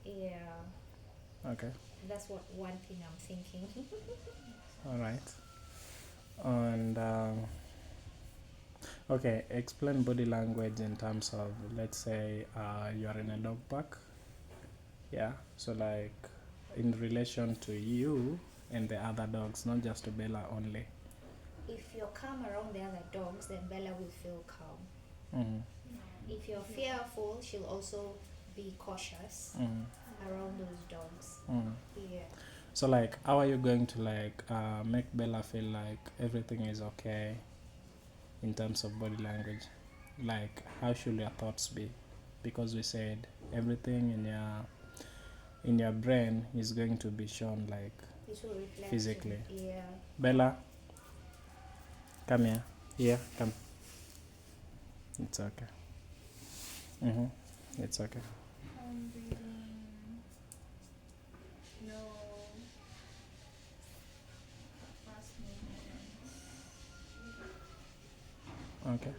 Yeah, Okay. that's what one thing I'm thinking. All right. And okay, explain body language in terms of, let's say, you are in a dog park. Yeah. So like in relation to you and the other dogs, not just to Bella only. If you're calm around the other dogs, then Bella will feel calm. Mm-hmm. If you're fearful, she'll also be cautious Mm-hmm. around those dogs. Mm-hmm. Yeah. So like, how are you going to like make Bella feel like everything is okay in terms of body language? Like, how should your thoughts be? Because we said everything in your brain is going to be shown like It will reflect physically. in, yeah. Bella, come here. Here, come. It's okay. Mm-hmm. It's okay. I'm breathing. No fast movements. Okay.